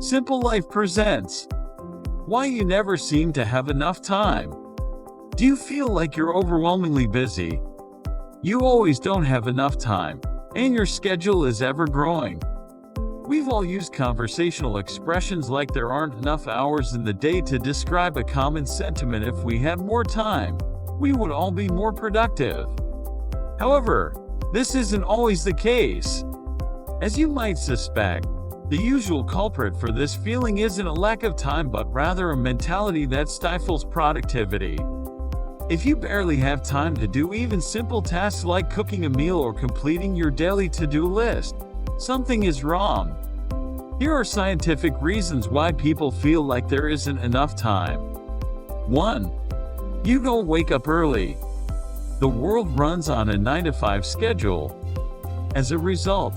Simple Life presents Why You Never Seem to Have Enough Time. Do you feel like you're overwhelmingly busy? You always don't have enough time, and your schedule is ever growing. We've all used conversational expressions like there aren't enough hours in the day to describe a common sentiment. If we had more time, we would all be more productive. However, this isn't always the case. As you might suspect, the usual culprit for this feeling isn't a lack of time but rather a mentality that stifles productivity. If you barely have time to do even simple tasks like cooking a meal or completing your daily to-do list, something is wrong. Here are scientific reasons why people feel like there isn't enough time. 1. You don't wake up early. The world runs on a 9-to-5 schedule. As a result,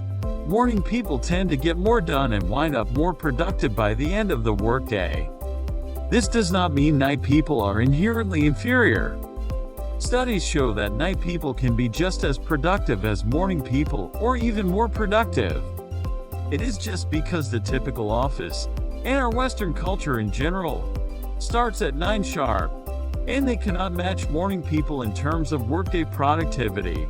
morning people tend to get more done and wind up more productive by the end of the workday. This does not mean night people are inherently inferior. Studies show that night people can be just as productive as morning people, or even more productive. It is just because the typical office, and our Western culture in general, starts at 9 sharp, and they cannot match morning people in terms of workday productivity.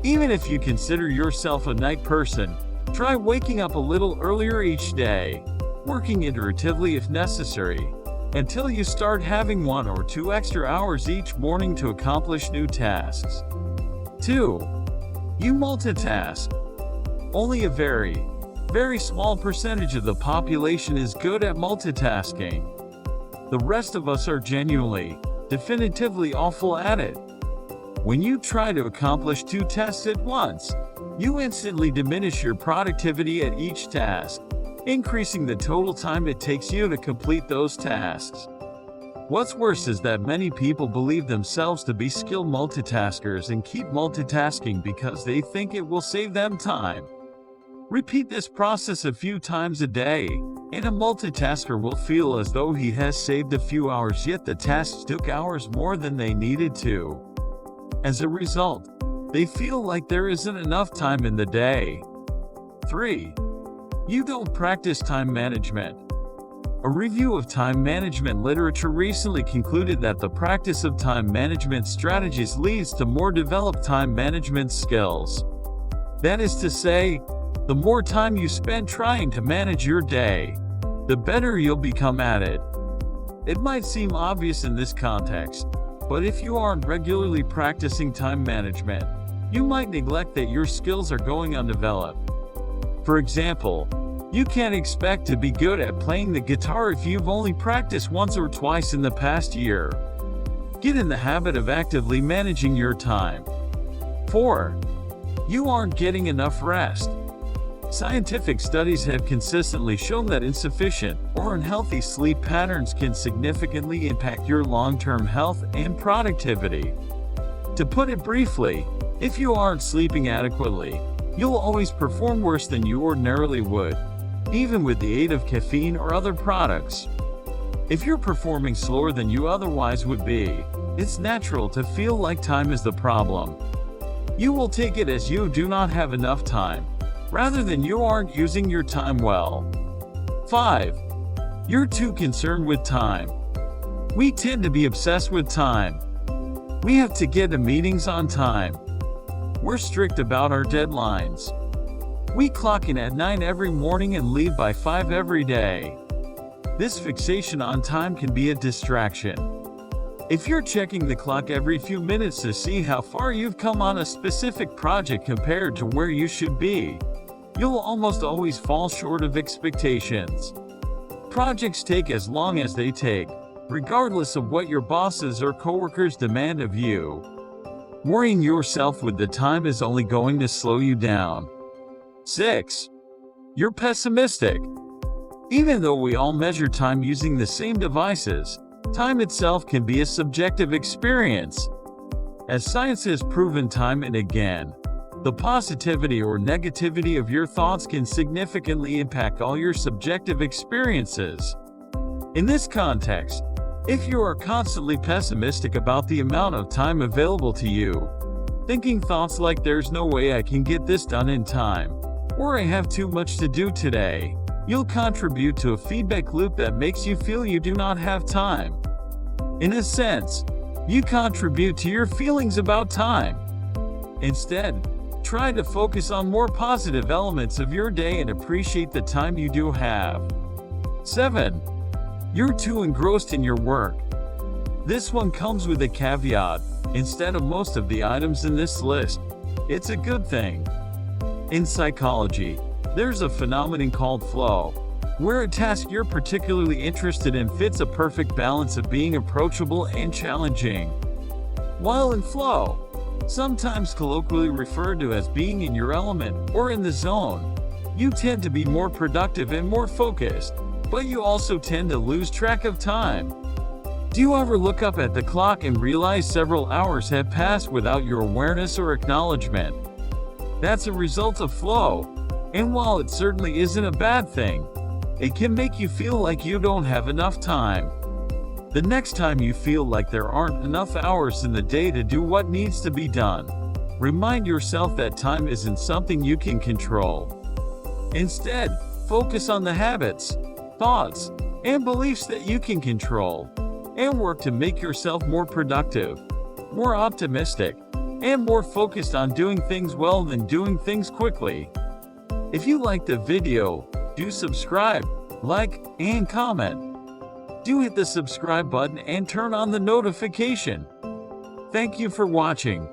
Even if you consider yourself a night person, try waking up a little earlier each day, working iteratively if necessary, until you start having 1 or 2 extra hours each morning to accomplish new tasks. 2. You multitask. Only a very small percentage of the population is good at multitasking. The rest of us are definitively awful at it. When you try to accomplish 2 tasks at once, you instantly diminish your productivity at each task, increasing the total time it takes you to complete those tasks. What's worse is that many people believe themselves to be skilled multitaskers and keep multitasking because they think it will save them time. Repeat this process a few times a day, and a multitasker will feel as though he has saved a few hours, yet the tasks took hours more than they needed to. As a result, they feel like there isn't enough time in the day. 3. You don't practice time management. A review of time management literature recently concluded that the practice of time management strategies leads to more developed time management skills. That is to say, the more time you spend trying to manage your day, the better you'll become at it. It might seem obvious in this context, but if you aren't regularly practicing time management, you might neglect that your skills are going undeveloped. For example, you can't expect to be good at playing the guitar if you've only practiced once or twice in the past year. Get in the habit of actively managing your time. 4. You aren't getting enough rest. Scientific studies have consistently shown that insufficient or unhealthy sleep patterns can significantly impact your long-term health and productivity. To put it briefly, if you aren't sleeping adequately, you'll always perform worse than you ordinarily would, even with the aid of caffeine or other products. If you're performing slower than you otherwise would be, it's natural to feel like time is the problem. You will take it as you do not have enough time, rather than you aren't using your time well. 5. You're too concerned with time. We tend to be obsessed with time. We have to get to meetings on time. We're strict about our deadlines. We clock in at 9 every morning and leave by 5 every day. This fixation on time can be a distraction. If you're checking the clock every few minutes to see how far you've come on a specific project compared to where you should be, you'll almost always fall short of expectations. Projects take as long as they take, regardless of what your bosses or coworkers demand of you. Worrying yourself with the time is only going to slow you down. 6. You're pessimistic. Even though we all measure time using the same devices, time itself can be a subjective experience. As science has proven time and again, the positivity or negativity of your thoughts can significantly impact all your subjective experiences. In this context, if you are constantly pessimistic about the amount of time available to you, thinking thoughts like "there's no way I can get this done in time," or "I have too much to do today," you'll contribute to a feedback loop that makes you feel you do not have time. In a sense, you contribute to your feelings about time. Instead, try to focus on more positive elements of your day and appreciate the time you do have. 7. You're too engrossed in your work. This one comes with a caveat. Instead of most of the items in this list, it's a good thing. In psychology, there's a phenomenon called flow, where a task you're particularly interested in fits a perfect balance of being approachable and challenging. While in flow, sometimes colloquially referred to as being in your element or in the zone, you tend to be more productive and more focused, but you also tend to lose track of time. Do you ever look up at the clock and realize several hours have passed without your awareness or acknowledgement? That's a result of flow, and while it certainly isn't a bad thing, it can make you feel like you don't have enough time. The next time you feel like there aren't enough hours in the day to do what needs to be done, remind yourself that time isn't something you can control. Instead, focus on the habits, thoughts, and beliefs that you can control, and work to make yourself more productive, more optimistic, and more focused on doing things well than doing things quickly. If you liked the video, do subscribe, like, and comment. Do hit the subscribe button and turn on the notification. Thank you for watching.